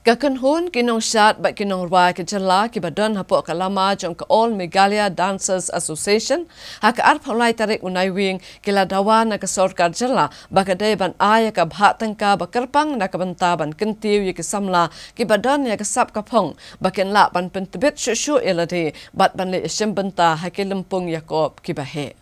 Kakanhun kinong syat bat kinong ruai ke jela ki badan hapok kalama jong ke All Meghalaya Dancers Association haka arp hulai tarik unai wing kila dawa na ke sorkar jela bakadai ban aya ka bhat tengka bakerpang na ke benta ban kentiu ye ke samla ki badan ya ke sap kapong baken la ban pentebit shushu elade bat ban le isim benta hake lempung yakob ki bahe.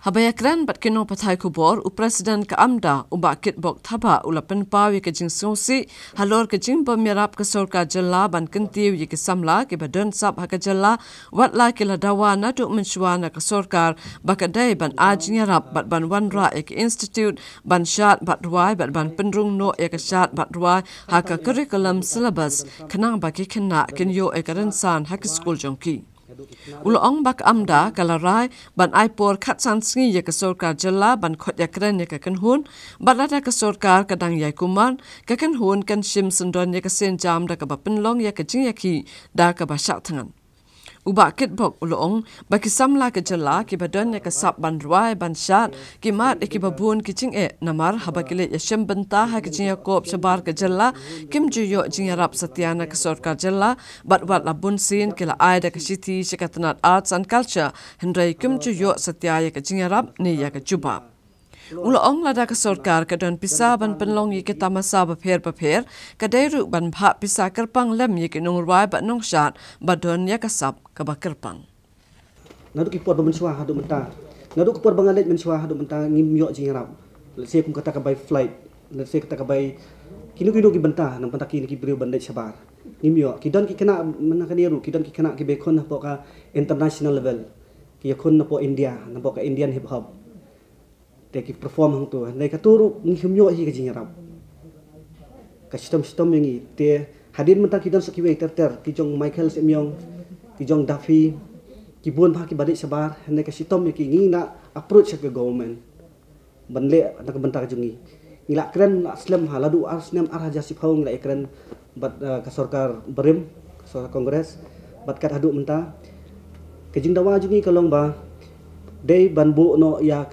Habayakran bat kino patai kubor u presiden ke amda u bakit bok thaba ula penpawi ke jing sosi halor ke jing pemirap ke sorka jela ban kentiu ye ke samla ke badan sap haka jela watla ke ladawa na tu mensuana ke sorkar bakadai ban ajinya rap bat ban wanra ek institute ban syat bat ruai bat ban penrung no ek syat bat ruai haka curriculum syllabus kenang baki kena kenyo ek rensan haka school jongki. Uloong bak amda kalarai ban aipor khatsan sngi ye ke sorkar jela ban khot yakren ye ke kanhun balada ke sorkar kadang yai kuman ke kanhun kan sim sundon ye ke sen jam da ke bapenlong ye ke jingyaki da ke basak tangan uba kit bok uloong baki samla ke jela ki badan ye ke sap ban ruai ban syat ki mat ki babun ki jing namar habakile ye shem benta ha ke jingyakop sebar ke jela kim juyo jingyarap satiana ke sorkar jela bat wat labun sin kila aida ke city Shikatanat Arts and Culture hendrai kim juyo satia ye ke jingyarap ni ye ke juba Uloong lada ke sorkar ke don pisa ban penlong ye ke tamasa bapher kadairu ban bha pisa kerpang lem ye ke nungruai bat nongshat badon ye ke sap ke bakerpang. Nadu ki pot bamensuah hadu menta. Nadu ki pot bangalet mensuah hadu menta ngim yok jingrap. Let's kum kata ka by flight. Let's kata ka by kinu ki benta nang pentaki ki beriu bandai sabar. Ngim yok ki don ki kena menakaniru ki don ki kena ki bekon na ka international level. Ki yakon na po India na po ka Indian hip hop. Teki perform hang tu nai katuru ngim yok hi ka jingrap. Ka sistem yang te hadir menta ki don sakiwe ter ki jong Michael Semyong ki jong Duffy ki buon pa ki badik sabar nai ka sistem ki ngi na approach ke government banle nak bentar jungi ngila keren aslam haladu arsnem arhaja siphaung la ekren bat ka sorkar berim sorkar kongres bat kat hadu menta ke jing dawa jungi kalong ba dei banbu no ya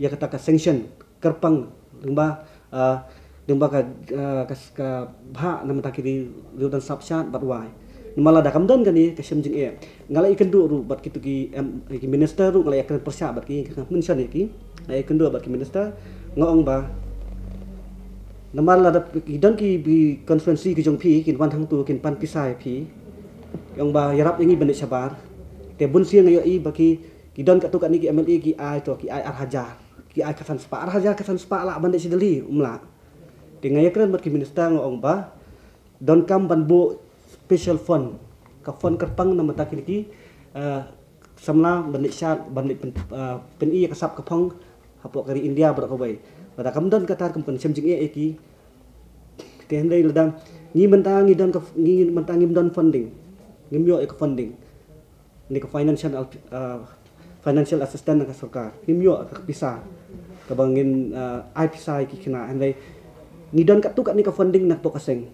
kata ka sanction kerpang dengba ka bha na menta ki liudan sapsat bat wai malah dah kamdan kan ni kasem jing ngalai ikan ru bat kitu ki minister ru ngalai akan persya bat ki mention ki ai ikan bat ki minister ngong ba namal la dan ki bi konferensi ki jong pi kin wan thang tu kin pan pisai pi yang ba yarap yangi bandit sabar te bun siang ayo i baki ki don ka tu kan ni ki MLA ki ai to ki ai arhajar ki ai kasan spa la bandit sideli umla te ngai kren bat ki minister ngong ba don kam ban bu special fund ka fund kerpang na mata kini samla bandit syat bandit peni ka sap kapong hapok kari India berak kawai pada kamdan kata kampan semjing ki tendai ladang ngi mentang ngi don funding ngim yo ek funding ni ka financial assistance ka sarkar ngim yo ka pisa ka bangin ai pisa ki kena andai ngi don kat tu kat ni ka funding nak pok kaseng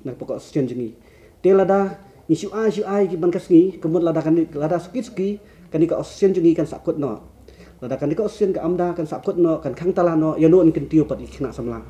nak pok asian jengi te lada ni syu ai ki ban kasngi kemun lada kan lada suki kan ni ka asian jengi kan sakut no lada kan ni ka asian ka amda kan sakut no kan khang tala no ya no ni kan tiu pat ikna samla